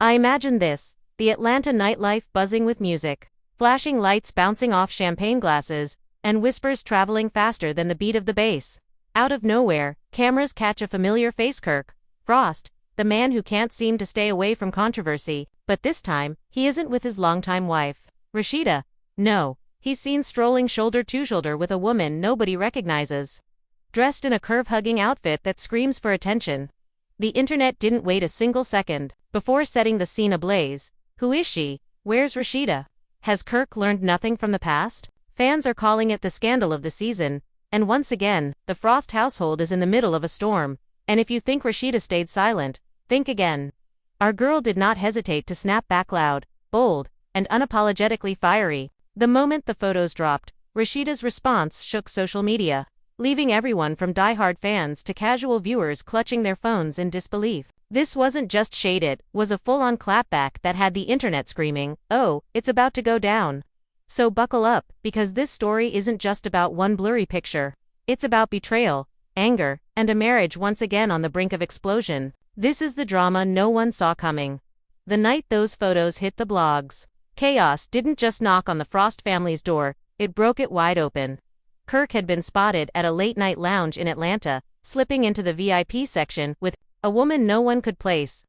I imagine this: the Atlanta nightlife buzzing with music, flashing lights bouncing off champagne glasses, and whispers traveling faster than the beat of the bass. Out of nowhere, cameras catch a familiar face: Kirk Frost, the man who can't seem to stay away from controversy, but this time, he isn't with his longtime wife, Rasheeda. No, he's seen strolling shoulder to shoulder with a woman nobody recognizes, dressed in a curve-hugging outfit that screams for attention. The internet didn't wait a single second before setting the scene ablaze. Who is she? Where's Rasheeda? Has Kirk learned nothing from the past? Fans are calling it the scandal of the season, and once again, the Frost household is in the middle of a storm. And if you think Rasheeda stayed silent, think again. Our girl did not hesitate to snap back loud, bold, and unapologetically fiery. The moment the photos dropped, Rasheeda's response shook social media, leaving everyone from die-hard fans to casual viewers clutching their phones in disbelief. This wasn't just shade, it was a full-on clapback that had the internet screaming, "Oh, it's about to go down." So buckle up, because this story isn't just about one blurry picture. It's about betrayal, anger, and a marriage once again on the brink of explosion. This is the drama no one saw coming. The night those photos hit the blogs, chaos didn't just knock on the Frost family's door, it broke it wide open. Kirk had been spotted at a late-night lounge in Atlanta, slipping into the VIP section with a woman no one could place.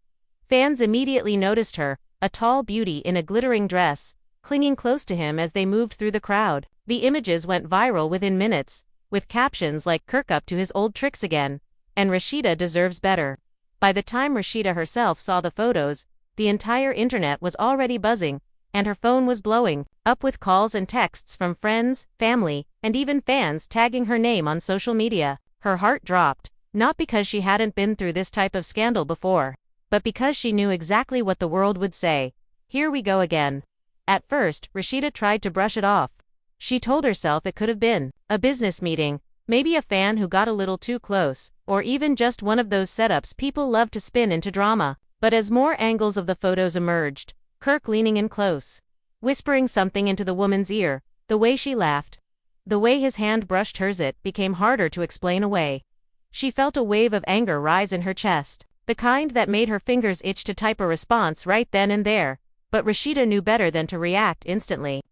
Fans immediately noticed her, a tall beauty in a glittering dress, clinging close to him as they moved through the crowd. The images went viral within minutes, with captions like "Kirk up to his old tricks again," and "Rasheeda deserves better." By the time Rasheeda herself saw the photos, the entire internet was already buzzing, and her phone was blowing up with calls and texts from friends, family, and even fans tagging her name on social media. Her heart dropped, not because she hadn't been through this type of scandal before, but because she knew exactly what the world would say. Here we go again. At first, Rasheeda tried to brush it off. She told herself it could have been a business meeting, maybe a fan who got a little too close, or even just one of those setups people love to spin into drama. But as more angles of the photos emerged, Kirk leaning in close, whispering something into the woman's ear, the way she laughed, the way his hand brushed hers, it became harder to explain away. She felt a wave of anger rise in her chest, the kind that made her fingers itch to type a response right then and there. But Rasheeda knew better than to react instantly.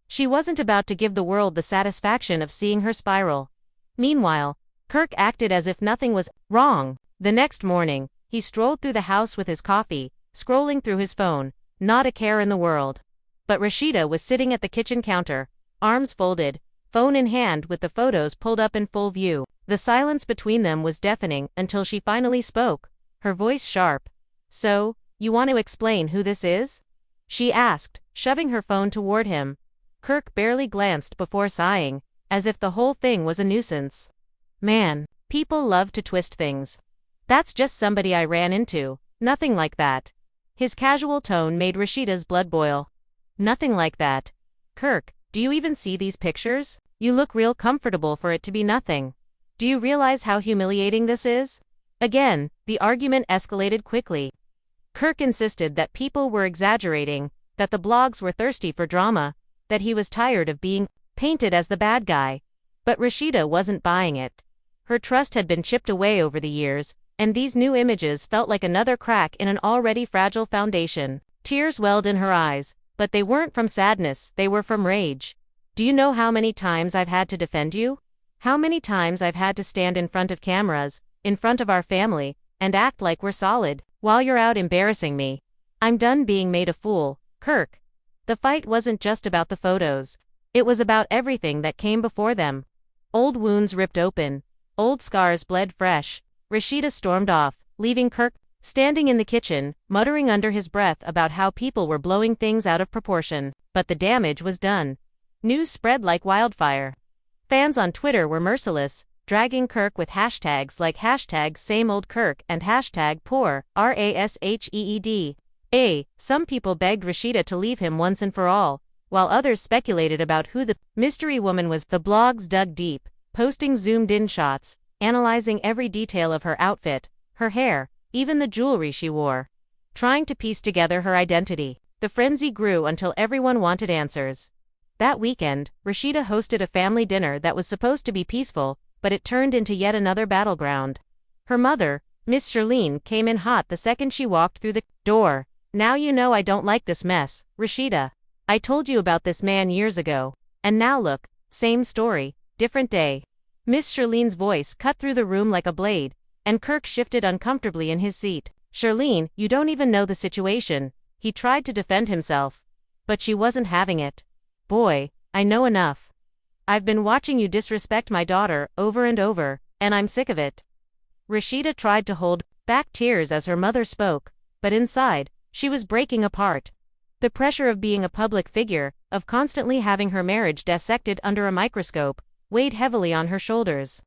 She wasn't about to give the world the satisfaction of seeing her spiral. Meanwhile, Kirk acted as if nothing was wrong. The next morning, he strolled through the house with his coffee, scrolling through his phone, not a care in the world. But Rasheeda was sitting at the kitchen counter, arms folded, phone in hand with the photos pulled up in full view. The silence between them was deafening until she finally spoke, her voice sharp. "So, you want to explain who this is?" she asked, shoving her phone toward him. Kirk barely glanced before sighing, as if the whole thing was a nuisance. "Man, people love to twist things. That's just somebody I ran into, nothing like that." His casual tone made Rasheeda's blood boil. "Nothing like that? Kirk, do you even see these pictures? You look real comfortable for it to be nothing. Do you realize how humiliating this is?" Again, the argument escalated quickly. Kirk insisted that people were exaggerating, that the blogs were thirsty for drama, that he was tired of being painted as the bad guy. But Rasheeda wasn't buying it. Her trust had been chipped away over the years, and these new images felt like another crack in an already fragile foundation. Tears welled in her eyes, but they weren't from sadness, they were from rage. "Do you know how many times I've had to defend you? How many times I've had to stand in front of cameras, in front of our family, and act like we're solid, while you're out embarrassing me? I'm done being made a fool, Kirk." The fight wasn't just about the photos. It was about everything that came before them. Old wounds ripped open, old scars bled fresh. Rasheeda stormed off, leaving Kirk standing in the kitchen, muttering under his breath about how people were blowing things out of proportion. But the damage was done. News spread like wildfire. Fans on Twitter were merciless, dragging Kirk with hashtags like #SameOldKirk and #poor, RASHEED. Some people begged Rasheeda to leave him once and for all, while others speculated about who the mystery woman was. The blogs dug deep, posting zoomed-in shots, analyzing every detail of her outfit, her hair, even the jewelry she wore, trying to piece together her identity. The frenzy grew until everyone wanted answers. That weekend, Rasheeda hosted a family dinner that was supposed to be peaceful, but it turned into yet another battleground. Her mother, Miss Shirlene, came in hot the second she walked through the door. Now you know I don't like this mess, Rasheeda. I told you about this man years ago. And now look, same story, different day. Miss Shirleen's voice cut through the room like a blade, and Kirk shifted uncomfortably in his seat. Shirleen, you don't even know the situation. He tried to defend himself. But she wasn't having it. Boy, I know enough. I've been watching you disrespect my daughter over and over, and I'm sick of it. Rasheeda tried to hold back tears as her mother spoke, but inside, she was breaking apart. The pressure of being a public figure, of constantly having her marriage dissected under a microscope, weighed heavily on her shoulders.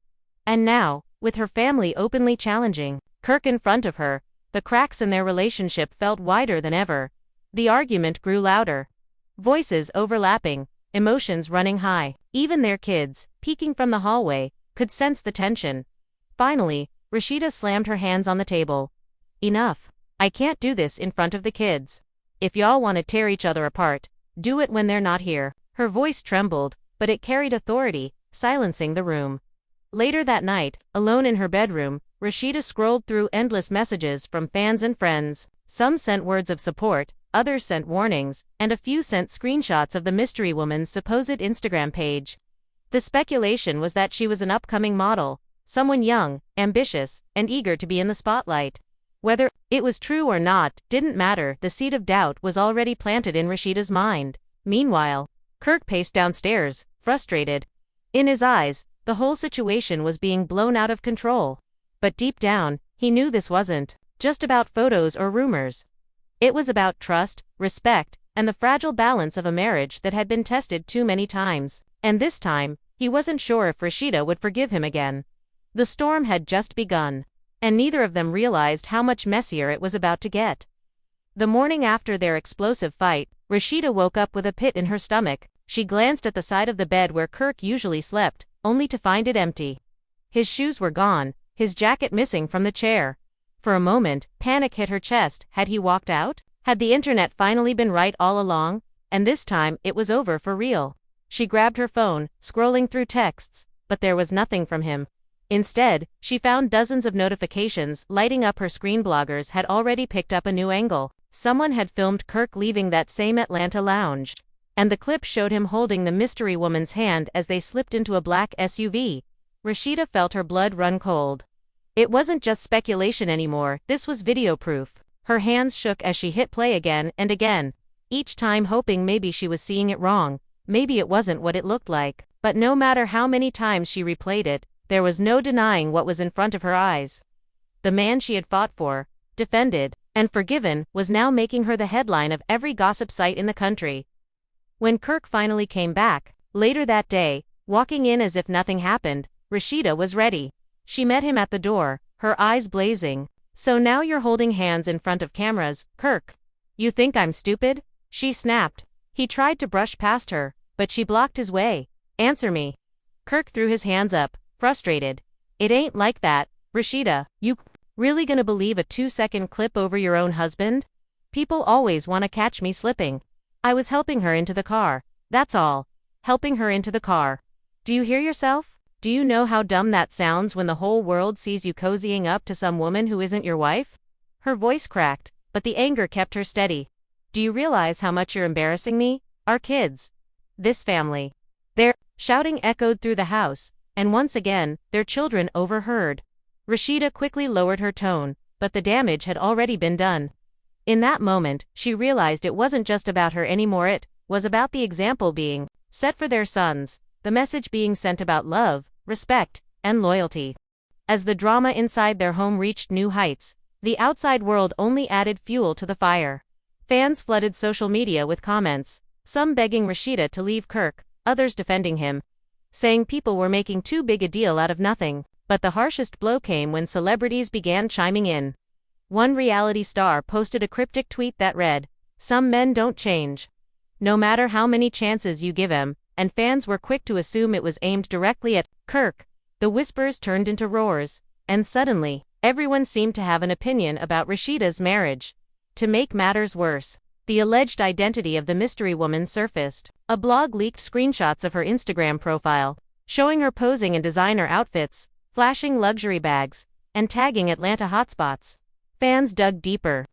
And now, with her family openly challenging Kirk in front of her, the cracks in their relationship felt wider than ever. The argument grew louder. Voices overlapping, emotions running high. Even their kids, peeking from the hallway, could sense the tension. Finally, Rasheeda slammed her hands on the table. Enough. I can't do this in front of the kids. If y'all want to tear each other apart, do it when they're not here. Her voice trembled, but it carried authority, silencing the room. Later that night, alone in her bedroom, Rasheeda scrolled through endless messages from fans and friends. Some sent words of support, others sent warnings, and a few sent screenshots of the mystery woman's supposed Instagram page. The speculation was that she was an upcoming model, someone young, ambitious, and eager to be in the spotlight. Whether it was true or not didn't matter, the seed of doubt was already planted in Rasheeda's mind. Meanwhile, Kirk paced downstairs, frustrated. In his eyes, the whole situation was being blown out of control. But deep down, he knew this wasn't just about photos or rumors. It was about trust, respect, and the fragile balance of a marriage that had been tested too many times. And this time, he wasn't sure if Rasheeda would forgive him again. The storm had just begun, and neither of them realized how much messier it was about to get. The morning after their explosive fight, Rasheeda woke up with a pit in her stomach. She glanced at the side of the bed where Kirk usually slept, only to find it empty. His shoes were gone, his jacket missing from the chair. For a moment, panic hit her chest. Had he walked out? Had the internet finally been right all along? And this time, it was over for real. She grabbed her phone, scrolling through texts, but there was nothing from him. Instead, she found dozens of notifications lighting up her screen. Bloggers had already picked up a new angle. Someone had filmed Kirk leaving that same Atlanta lounge. And the clip showed him holding the mystery woman's hand as they slipped into a black SUV. Rasheeda felt her blood run cold. It wasn't just speculation anymore, this was video proof. Her hands shook as she hit play again and again, each time hoping maybe she was seeing it wrong, maybe it wasn't what it looked like. But no matter how many times she replayed it, there was no denying what was in front of her eyes. The man she had fought for, defended, and forgiven was now making her the headline of every gossip site in the country. When Kirk finally came back, later that day, walking in as if nothing happened, Rasheeda was ready. She met him at the door, her eyes blazing. So now you're holding hands in front of cameras, Kirk. You think I'm stupid? She snapped. He tried to brush past her, but she blocked his way. Answer me. Kirk threw his hands up, frustrated. It ain't like that, Rasheeda. You really gonna believe a 2-second clip over your own husband? People always wanna catch me slipping. I was helping her into the car. That's all. Helping her into the car. Do you hear yourself? Do you know how dumb that sounds when the whole world sees you cozying up to some woman who isn't your wife? Her voice cracked, but the anger kept her steady. Do you realize how much you're embarrassing me? Our kids. This family. Their shouting echoed through the house, and once again, their children overheard. Rasheeda quickly lowered her tone, but the damage had already been done. In that moment, she realized it wasn't just about her anymore, it was about the example being set for their sons. The message being sent about love, respect, and loyalty. As the drama inside their home reached new heights, the outside world only added fuel to the fire. Fans flooded social media with comments, some begging Rasheeda to leave Kirk, others defending him, saying people were making too big a deal out of nothing. But the harshest blow came when celebrities began chiming in. One reality star posted a cryptic tweet that read, "Some men don't change. No matter how many chances you give him," and fans were quick to assume it was aimed directly at Kirk. The whispers turned into roars, and suddenly, everyone seemed to have an opinion about Rasheeda's marriage. To make matters worse, the alleged identity of the mystery woman surfaced. A blog leaked screenshots of her Instagram profile, showing her posing in designer outfits, flashing luxury bags, and tagging Atlanta hotspots. Fans dug deeper.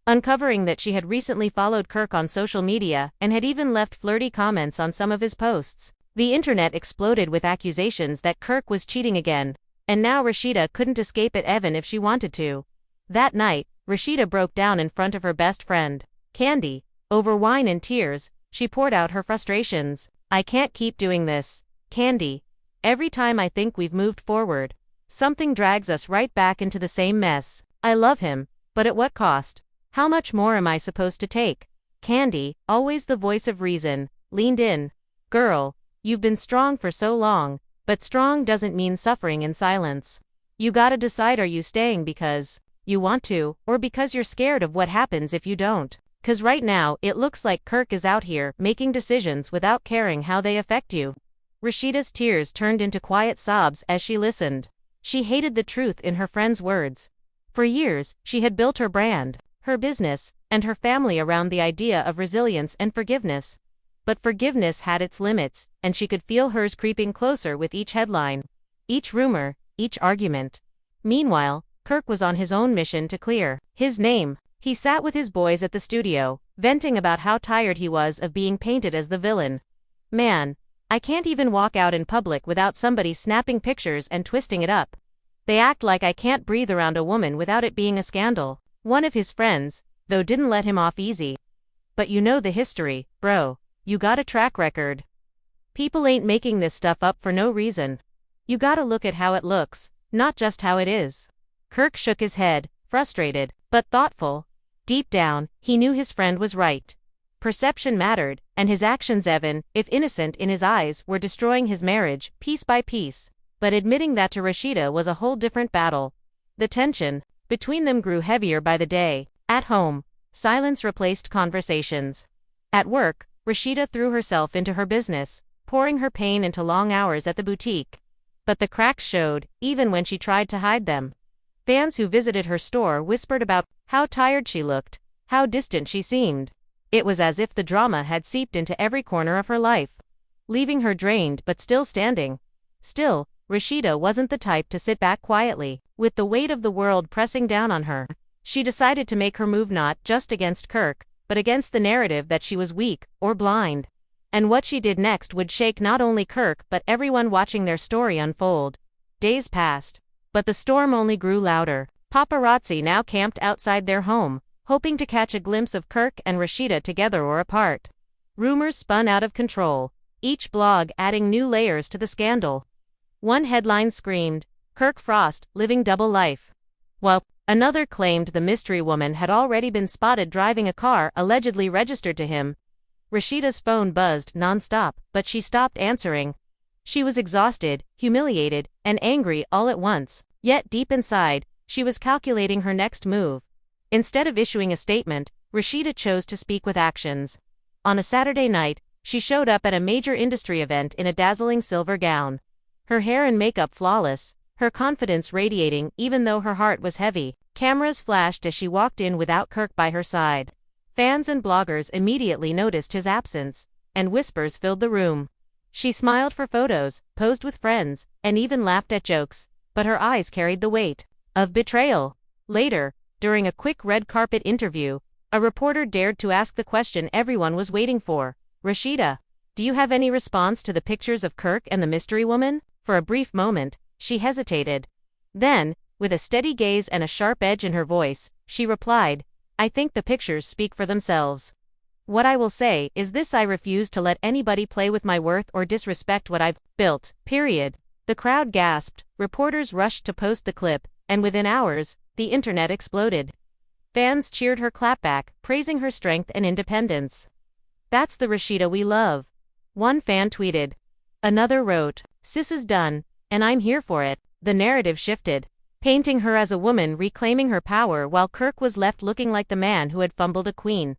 uncovering that she had recently followed Kirk on social media and had even left flirty comments on some of his posts. The internet exploded with accusations that Kirk was cheating again, and now Rasheeda couldn't escape it even if she wanted to. That night, Rasheeda broke down in front of her best friend, Candy. Over wine and tears, she poured out her frustrations. "I can't keep doing this, Candy. Every time I think we've moved forward, something drags us right back into the same mess. I love him, but at what cost? How much more am I supposed to take?" Candy, always the voice of reason, leaned in. "Girl, you've been strong for so long, but strong doesn't mean suffering in silence. You gotta decide, are you staying because you want to, or because you're scared of what happens if you don't? 'Cause right now, it looks like Kirk is out here making decisions without caring how they affect you." Rasheeda's tears turned into quiet sobs as she listened. She hated the truth in her friend's words. For years, she had built her brand, her business, and her family around the idea of resilience and forgiveness. But forgiveness had its limits, and she could feel hers creeping closer with each headline, each rumor, each argument. Meanwhile, Kirk was on his own mission to clear his name. He sat with his boys at the studio, venting about how tired he was of being painted as the villain. "Man, I can't even walk out in public without somebody snapping pictures and twisting it up. They act like I can't breathe around a woman without it being a scandal." One of his friends, though, didn't let him off easy. "But you know the history, bro. You got a track record. People ain't making this stuff up for no reason. You gotta look at how it looks, not just how it is." Kirk shook his head, frustrated, but thoughtful. Deep down, he knew his friend was right. Perception mattered, and his actions, even if innocent in his eyes, were destroying his marriage, piece by piece. But admitting that to Rasheeda was a whole different battle. The tension between them grew heavier by the day. At home, silence replaced conversations. At work, Rasheeda threw herself into her business, pouring her pain into long hours at the boutique. But the cracks showed, even when she tried to hide them. Fans who visited her store whispered about how tired she looked, how distant she seemed. It was as if the drama had seeped into every corner of her life, leaving her drained but still standing. Still, Rasheeda wasn't the type to sit back quietly. With the weight of the world pressing down on her, she decided to make her move, not just against Kirk, but against the narrative that she was weak or blind. And what she did next would shake not only Kirk but everyone watching their story unfold. Days passed, but the storm only grew louder. Paparazzi now camped outside their home, hoping to catch a glimpse of Kirk and Rasheeda together or apart. Rumors spun out of control, each blog adding new layers to the scandal. One headline screamed, "Kirk Frost, living double life," while another claimed the mystery woman had already been spotted driving a car allegedly registered to him. Rasheeda's phone buzzed non-stop, but she stopped answering. She was exhausted, humiliated, and angry all at once. Yet deep inside, she was calculating her next move. Instead of issuing a statement, Rasheeda chose to speak with actions. On a Saturday night, she showed up at a major industry event in a dazzling silver gown. Her hair and makeup flawless, her confidence radiating even though her heart was heavy. Cameras flashed as she walked in without Kirk by her side. Fans and bloggers immediately noticed his absence, and whispers filled the room. She smiled for photos, posed with friends, and even laughed at jokes, but her eyes carried the weight of betrayal. Later, during a quick red carpet interview, a reporter dared to ask the question everyone was waiting for. "Rasheeda, do you have any response to the pictures of Kirk and the mystery woman?" For a brief moment, she hesitated. Then, with a steady gaze and a sharp edge in her voice, she replied, "I think the pictures speak for themselves. What I will say is this: I refuse to let anybody play with my worth or disrespect what I've built, period." The crowd gasped, reporters rushed to post the clip, and within hours, the internet exploded. Fans cheered her clapback, praising her strength and independence. "That's the Rasheeda we love," one fan tweeted. Another wrote, "Sis is done, and I'm here for it." The narrative shifted, painting her as a woman reclaiming her power while Kirk was left looking like the man who had fumbled a queen.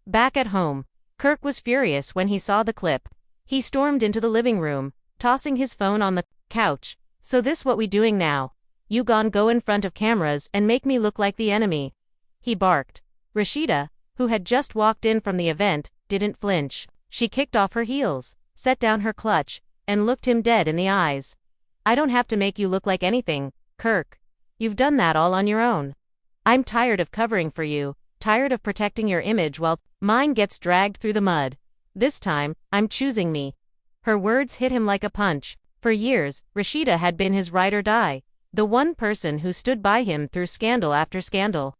Back at home, Kirk was furious when he saw the clip. He stormed into the living room, tossing his phone on the couch. "So this what we doing now? You gon' go in front of cameras and make me look like the enemy?" he barked. Rasheeda, who had just walked in from the event, didn't flinch. She kicked off her heels, set down her clutch, and looked him dead in the eyes. "I don't have to make you look like anything, Kirk. You've done that all on your own. I'm tired of covering for you, tired of protecting your image while mine gets dragged through the mud. This time, I'm choosing me." Her words hit him like a punch. For years, Rasheeda had been his ride or die, the one person who stood by him through scandal after scandal.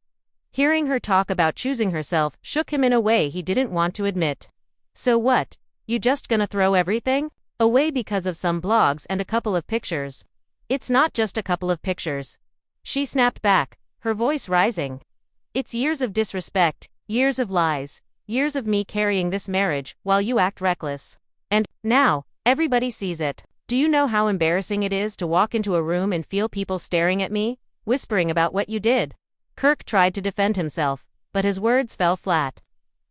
Hearing her talk about choosing herself shook him in a way he didn't want to admit. "So what? You just gonna throw everything away because of some blogs and a couple of pictures?" "It's not just a couple of pictures," she snapped back, her voice rising. "It's years of disrespect, years of lies, years of me carrying this marriage while you act reckless. And now, everybody sees it. Do you know how embarrassing it is to walk into a room and feel people staring at me, whispering about what you did?" Kirk tried to defend himself, but his words fell flat.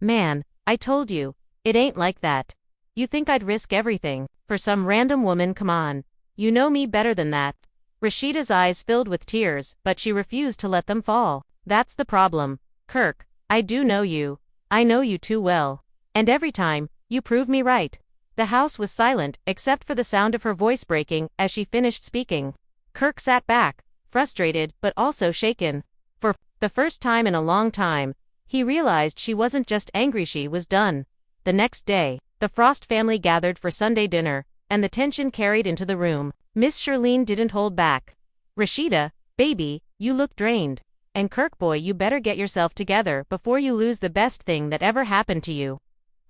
"Man, I told you, it ain't like that. You think I'd risk everything for some random woman? Come on. You know me better than that." Rasheeda's eyes filled with tears, but she refused to let them fall. "That's the problem, Kirk. I do know you. I know you too well. And every time, you prove me right." The house was silent, except for the sound of her voice breaking as she finished speaking. Kirk sat back, frustrated but also shaken. For the first time in a long time, he realized she wasn't just angry, she was done. The next day, the Frost family gathered for Sunday dinner, and the tension carried into the room. Miss Shirlene didn't hold back. "Rasheeda, baby, you look drained. And Kirk boy, you better get yourself together before you lose the best thing that ever happened to you."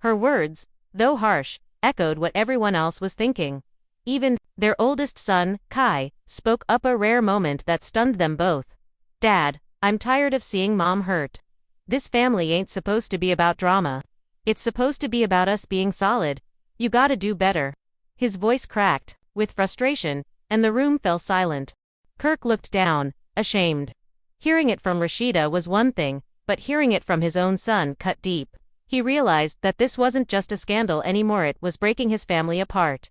Her words, though harsh, echoed what everyone else was thinking. Even their oldest son, Kai, spoke up, a rare moment that stunned them both. "Dad, I'm tired of seeing Mom hurt. This family ain't supposed to be about drama. It's supposed to be about us being solid. You gotta do better." His voice cracked with frustration, and the room fell silent. Kirk looked down, ashamed. Hearing it from Rasheeda was one thing, but hearing it from his own son cut deep. He realized that this wasn't just a scandal anymore, it was breaking his family apart.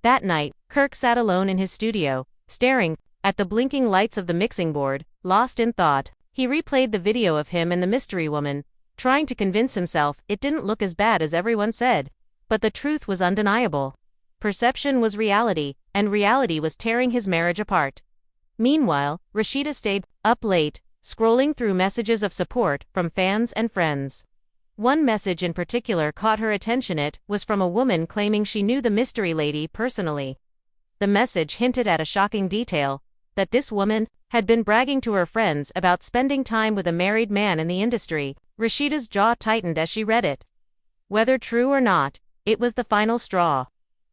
That night, Kirk sat alone in his studio, staring at the blinking lights of the mixing board, lost in thought. He replayed the video of him and the mystery woman, trying to convince himself it didn't look as bad as everyone said. But the truth was undeniable. Perception was reality, and reality was tearing his marriage apart. Meanwhile, Rasheeda stayed up late, scrolling through messages of support from fans and friends. One message in particular caught her attention. It was from a woman claiming she knew the mystery lady personally. The message hinted at a shocking detail, that this woman had been bragging to her friends about spending time with a married man in the industry. Rasheeda's jaw tightened as she read it. Whether true or not, it was the final straw.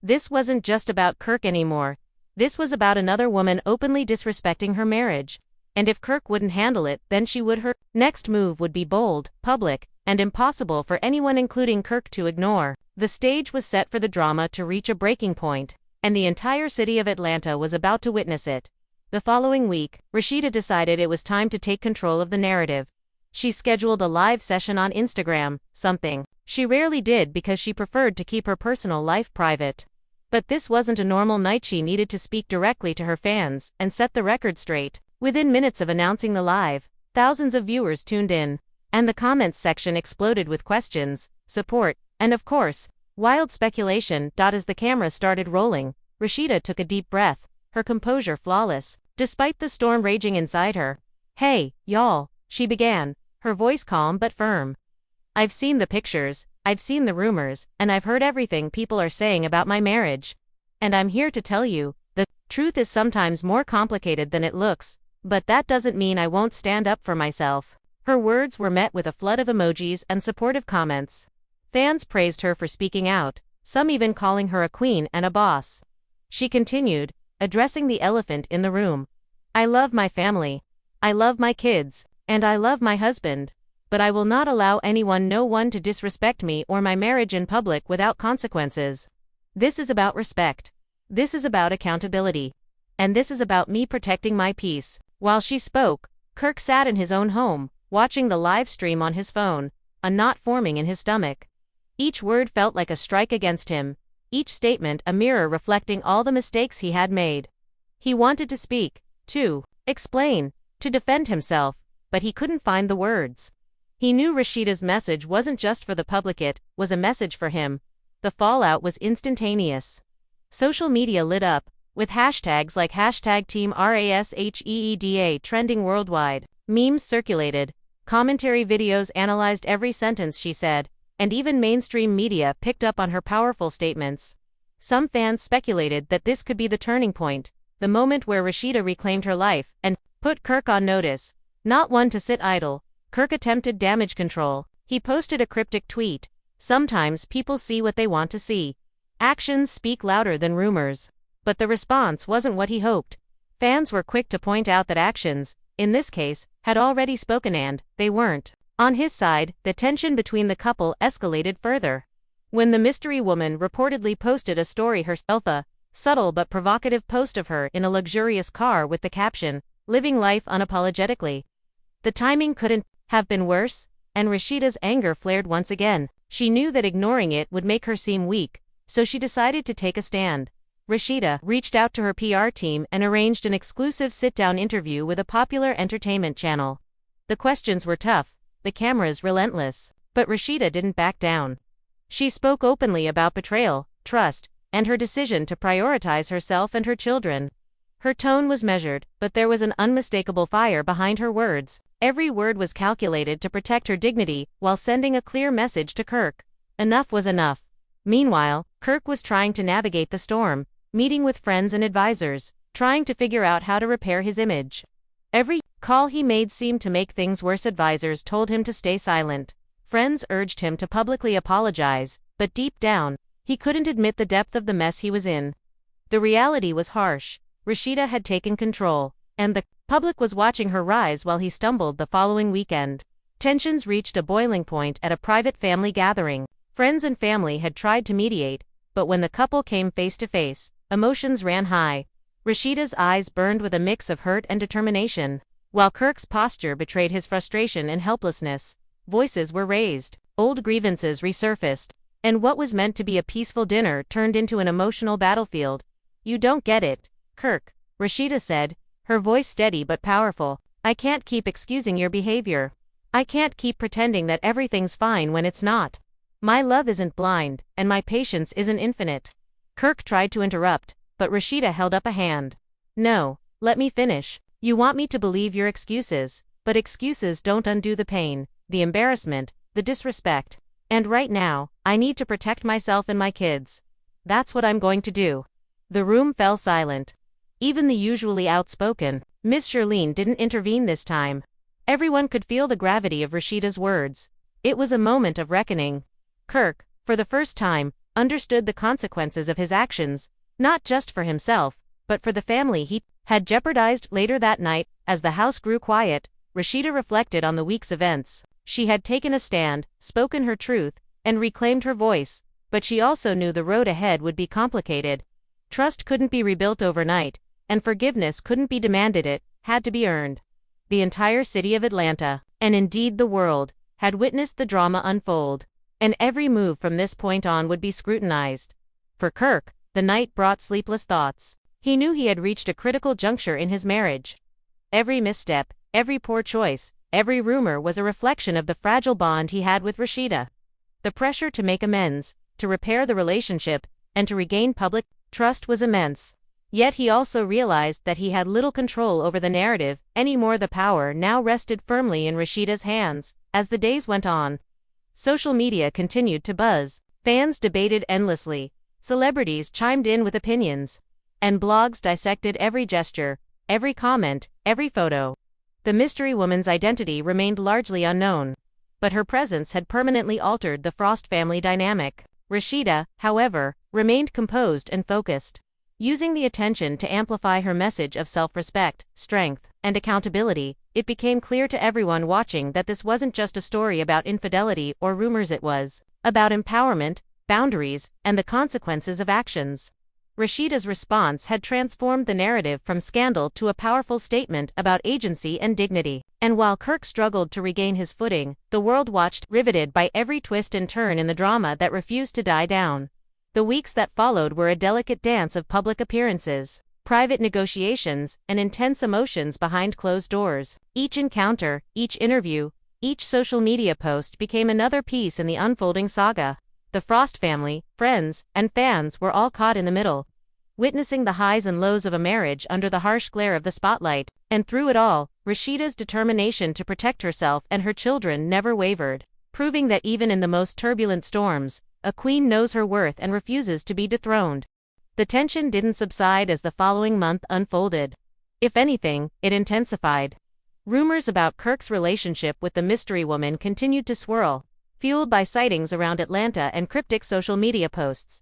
This wasn't just about Kirk anymore. This was about another woman openly disrespecting her marriage. And if Kirk wouldn't handle it, then she would. Her next move would be bold, public, and impossible for anyone, including Kirk, to ignore. The stage was set for the drama to reach a breaking point, and the entire city of Atlanta was about to witness it. The following week, Rasheeda decided it was time to take control of the narrative. She scheduled a live session on Instagram, something she rarely did because she preferred to keep her personal life private. But this wasn't a normal night. She needed to speak directly to her fans and set the record straight. Within minutes of announcing the live, thousands of viewers tuned in, and the comments section exploded with questions, support, and of course, wild speculation. As the camera started rolling, Rasheeda took a deep breath, her composure flawless, despite the storm raging inside her. "Hey, y'all," she began, her voice calm but firm. "I've seen the pictures, I've seen the rumors, and I've heard everything people are saying about my marriage. And I'm here to tell you, the truth is sometimes more complicated than it looks, but that doesn't mean I won't stand up for myself." Her words were met with a flood of emojis and supportive comments. Fans praised her for speaking out, some even calling her a queen and a boss. She continued, addressing the elephant in the room. "I love my family. I love my kids. And I love my husband. But I will not allow anyone, no one, to disrespect me or my marriage in public without consequences. This is about respect. This is about accountability. And this is about me protecting my peace." While she spoke, Kirk sat in his own home, watching the live stream on his phone, a knot forming in his stomach. Each word felt like a strike against him, each statement a mirror reflecting all the mistakes he had made. He wanted to speak, to explain, to defend himself, but he couldn't find the words. He knew Rasheeda's message wasn't just for the public, it was a message for him. The fallout was instantaneous. Social media lit up, with hashtags like #TeamRasheeda trending worldwide. Memes circulated, Commentary videos analyzed every sentence she said, and even mainstream media picked up on her powerful statements. Some fans speculated that this could be the turning point, the moment where Rasheeda reclaimed her life and put Kirk on notice. Not one to sit idle, Kirk attempted damage control. He posted a cryptic tweet. Sometimes people see what they want to see. Actions speak louder than rumors. But the response wasn't what he hoped. Fans were quick to point out that actions, in this case, had already spoken and they weren't. On his side, the tension between the couple escalated further. When the mystery woman reportedly posted a story herself, a subtle but provocative post of her in a luxurious car with the caption, "Living life unapologetically." The timing couldn't have been worse, and Rasheeda's anger flared once again. She knew that ignoring it would make her seem weak, so she decided to take a stand. Rasheeda reached out to her PR team and arranged an exclusive sit-down interview with a popular entertainment channel. The questions were tough, the cameras relentless, but Rasheeda didn't back down. She spoke openly about betrayal, trust, and her decision to prioritize herself and her children. Her tone was measured, but there was an unmistakable fire behind her words. Every word was calculated to protect her dignity while sending a clear message to Kirk. Enough was enough. Meanwhile, Kirk was trying to navigate the storm, meeting with friends and advisors, trying to figure out how to repair his image. Every call he made seemed to make things worse. Advisors told him to stay silent. Friends urged him to publicly apologize, but deep down, he couldn't admit the depth of the mess he was in. The reality was harsh. Rasheeda had taken control, and the public was watching her rise while he stumbled the following weekend. Tensions reached a boiling point at a private family gathering. Friends and family had tried to mediate, but when the couple came face to face, emotions ran high. Rasheeda's eyes burned with a mix of hurt and determination, while Kirk's posture betrayed his frustration and helplessness. Voices were raised, old grievances resurfaced, and what was meant to be a peaceful dinner turned into an emotional battlefield. "You don't get it, Kirk," Rasheeda said, her voice steady but powerful. "I can't keep excusing your behavior. I can't keep pretending that everything's fine when it's not. My love isn't blind, and my patience isn't infinite." Kirk tried to interrupt, but Rasheeda held up a hand. "No, let me finish. You want me to believe your excuses, but excuses don't undo the pain, the embarrassment, the disrespect. And right now, I need to protect myself and my kids. That's what I'm going to do." The room fell silent. Even the usually outspoken Miss Shirlene didn't intervene this time. Everyone could feel the gravity of Rasheeda's words. It was a moment of reckoning. Kirk, for the first time, understood the consequences of his actions, not just for himself, but for the family he had jeopardized. Later that night, as the house grew quiet, Rasheeda reflected on the week's events. She had taken a stand, spoken her truth, and reclaimed her voice, but she also knew the road ahead would be complicated. Trust couldn't be rebuilt overnight, and forgiveness couldn't be demanded, it had to be earned. The entire city of Atlanta, and indeed the world, had witnessed the drama unfold, and every move from this point on would be scrutinized. For Kirk, the night brought sleepless thoughts. He knew he had reached a critical juncture in his marriage. Every misstep, every poor choice, every rumor was a reflection of the fragile bond he had with Rasheeda. The pressure to make amends, to repair the relationship, and to regain public trust was immense. Yet he also realized that he had little control over the narrative anymore. The power now rested firmly in Rasheeda's hands. As the days went on, social media continued to buzz. Fans debated endlessly, celebrities chimed in with opinions, and blogs dissected every gesture, every comment, every photo. The mystery woman's identity remained largely unknown, but her presence had permanently altered the Frost family dynamic. Rasheeda, however, remained composed and focused, using the attention to amplify her message of self-respect, strength, and accountability. It became clear to everyone watching that this wasn't just a story about infidelity or rumors. It was about empowerment, boundaries, and the consequences of actions. Rasheeda's response had transformed the narrative from scandal to a powerful statement about agency and dignity. And while Kirk struggled to regain his footing, the world watched, riveted by every twist and turn in the drama that refused to die down. The weeks that followed were a delicate dance of public appearances, private negotiations, and intense emotions behind closed doors. Each encounter, each interview, each social media post became another piece in the unfolding saga. The Frost family, friends, and fans were all caught in the middle. witnessing the highs and lows of a marriage under the harsh glare of the spotlight. And through it all, Rasheeda's determination to protect herself and her children never wavered, proving that even in the most turbulent storms, a queen knows her worth and refuses to be dethroned. The tension didn't subside as the following month unfolded. If anything, it intensified. Rumors about Kirk's relationship with the mystery woman continued to swirl, fueled by sightings around Atlanta and cryptic social media posts.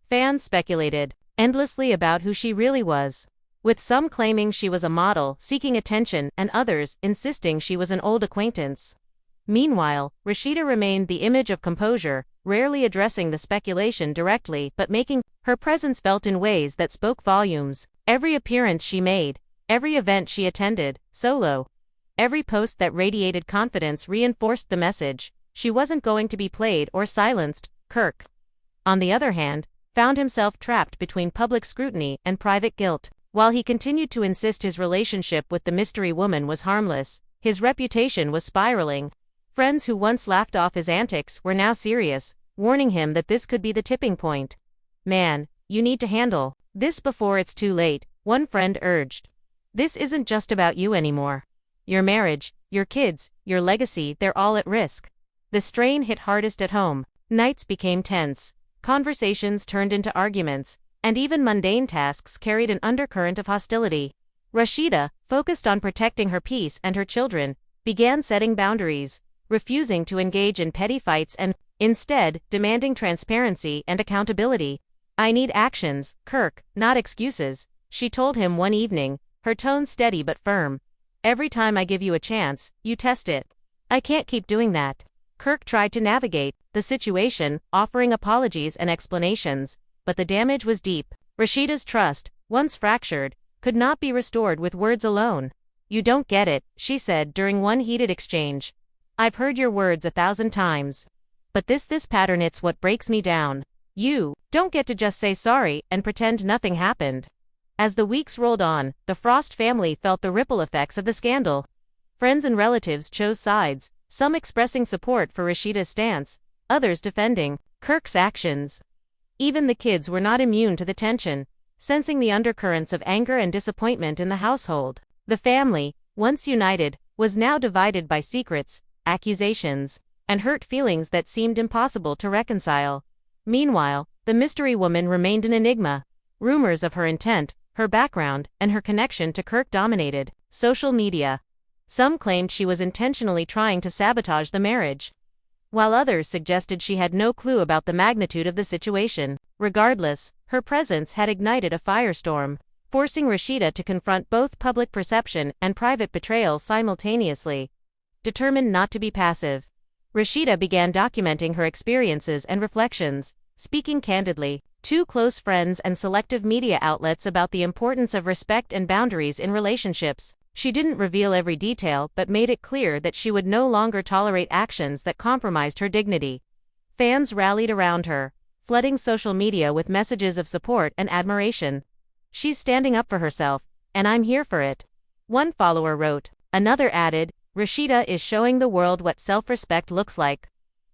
Fans speculated endlessly about who she really was, with some claiming she was a model seeking attention and others insisting she was an old acquaintance. Meanwhile, Rasheeda remained the image of composure, rarely addressing the speculation directly but making her presence felt in ways that spoke volumes. Every appearance she made, every event she attended, solo, every post that radiated confidence reinforced the message: she wasn't going to be played or silenced. Kirk, on the other hand, found himself trapped between public scrutiny and private guilt. While he continued to insist his relationship with the mystery woman was harmless, his reputation was spiraling. Friends who once laughed off his antics were now serious, warning him that this could be the tipping point. "Man, you need to handle this before it's too late," one friend urged. "This isn't just about you anymore. Your marriage, your kids, your legacy, they're all at risk." The strain hit hardest at home. Nights became tense, conversations turned into arguments, and even mundane tasks carried an undercurrent of hostility. Rasheeda, focused on protecting her peace and her children, began setting boundaries, refusing to engage in petty fights and, instead, demanding transparency and accountability. "I need actions, Kirk, not excuses," she told him one evening, her tone steady but firm. "Every time I give you a chance, you test it. I can't keep doing that." Kirk tried to navigate the situation, offering apologies and explanations, but the damage was deep. Rasheeda's trust, once fractured, could not be restored with words alone. "You don't get it," she said during one heated exchange. "I've heard your words 1,000 times. But this pattern, it's what breaks me down. You don't get to just say sorry and pretend nothing happened." As the weeks rolled on, the Frost family felt the ripple effects of the scandal. Friends and relatives chose sides, some expressing support for Rasheeda's stance, others defending Kirk's actions. Even the kids were not immune to the tension, sensing the undercurrents of anger and disappointment in the household. The family, once united, was now divided by secrets, accusations, and hurt feelings that seemed impossible to reconcile. Meanwhile, the mystery woman remained an enigma. Rumors of her intent, her background, and her connection to Kirk dominated social media. Some claimed she was intentionally trying to sabotage the marriage, while others suggested she had no clue about the magnitude of the situation. Regardless, her presence had ignited a firestorm, forcing Rasheeda to confront both public perception and private betrayal simultaneously. Determined not to be passive, Rasheeda began documenting her experiences and reflections, speaking candidly to close friends and selective media outlets about the importance of respect and boundaries in relationships. She didn't reveal every detail but made it clear that she would no longer tolerate actions that compromised her dignity. Fans rallied around her, flooding social media with messages of support and admiration. "She's standing up for herself, and I'm here for it," one follower wrote. Another added, "Rasheeda is showing the world what self-respect looks like."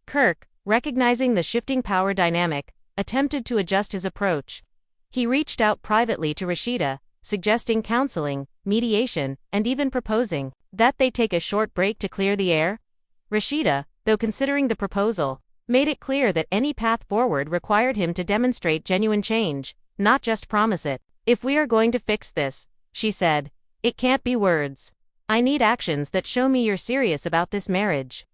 Kirk, recognizing the shifting power dynamic, attempted to adjust his approach. He reached out privately to Rasheeda, suggesting counseling, mediation, and even proposing that they take a short break to clear the air. Rasheeda, though considering the proposal, made it clear that any path forward required him to demonstrate genuine change, not just promise it. "If we are going to fix this," she said, "it can't be words. I need actions that show me you're serious about this marriage."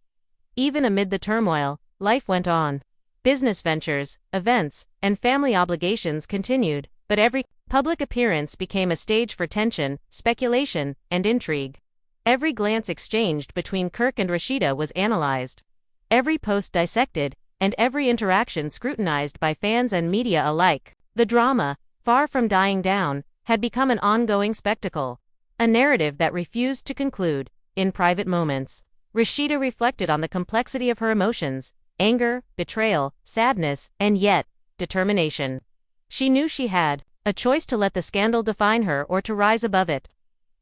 Even amid the turmoil, life went on. Business ventures, events, and family obligations continued, but every public appearance became a stage for tension, speculation, and intrigue. Every glance exchanged between Kirk and Rasheeda was analyzed, every post dissected, and every interaction scrutinized by fans and media alike. The drama, far from dying down, had become an ongoing spectacle, a narrative that refused to conclude. In private moments, Rasheeda reflected on the complexity of her emotions: anger, betrayal, sadness, and yet, determination. She knew she had a choice to let the scandal define her or to rise above it.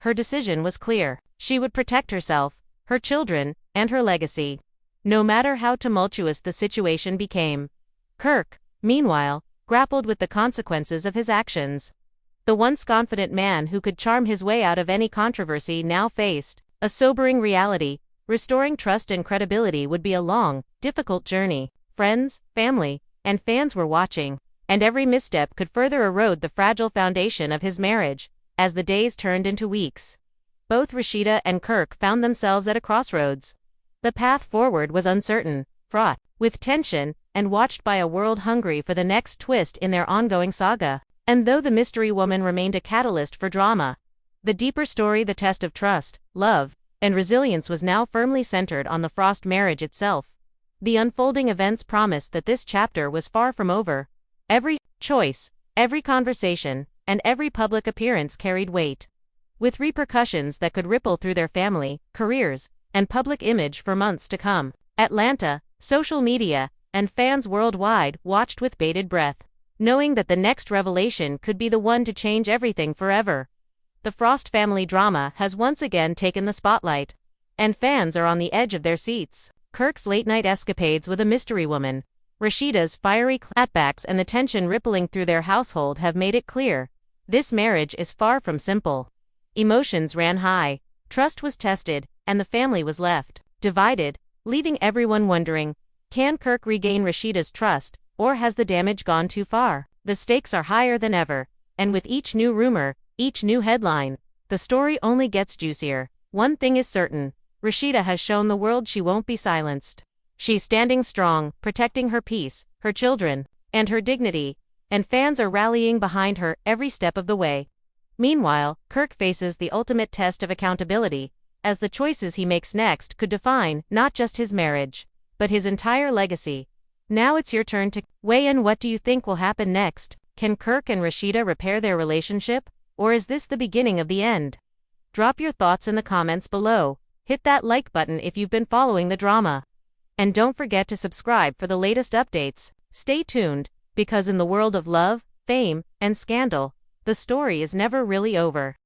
Her decision was clear. She would protect herself, her children, and her legacy, no matter how tumultuous the situation became. Kirk, meanwhile, grappled with the consequences of his actions. The once confident man who could charm his way out of any controversy now faced a sobering reality. Restoring trust and credibility would be a long, difficult journey. Friends, family, and fans were watching, and every misstep could further erode the fragile foundation of his marriage. As the days turned into weeks, both Rasheeda and Kirk found themselves at a crossroads. The path forward was uncertain, fraught with tension, and watched by a world hungry for the next twist in their ongoing saga. And though the mystery woman remained a catalyst for drama, the deeper story, the test of trust, love, and resilience, was now firmly centered on the Frost marriage itself. The unfolding events promised that this chapter was far from over. Every choice, every conversation, and every public appearance carried weight, with repercussions that could ripple through their family, careers, and public image for months to come. Atlanta, social media, and fans worldwide watched with bated breath, knowing that the next revelation could be the one to change everything forever. The Frost family drama has once again taken the spotlight, and fans are on the edge of their seats. Kirk's late-night escapades with a mystery woman, Rasheeda's fiery clapbacks, and the tension rippling through their household have made it clear this marriage is far from simple. Emotions ran high, trust was tested, and the family was left divided, leaving everyone wondering, can Kirk regain Rasheeda's trust, or has the damage gone too far? The stakes are higher than ever, and with each new rumor, each new headline, the story only gets juicier. One thing is certain, Rasheeda has shown the world she won't be silenced. She's standing strong, protecting her peace, her children, and her dignity, and fans are rallying behind her every step of the way. Meanwhile, Kirk faces the ultimate test of accountability, as the choices he makes next could define not just his marriage, but his entire legacy. Now it's your turn to weigh in. What do you think will happen next? Can Kirk and Rasheeda repair their relationship, or is this the beginning of the end? Drop your thoughts in the comments below. Hit that like button if you've been following the drama. And don't forget to subscribe for the latest updates. Stay tuned, because in the world of love, fame, and scandal, the story is never really over.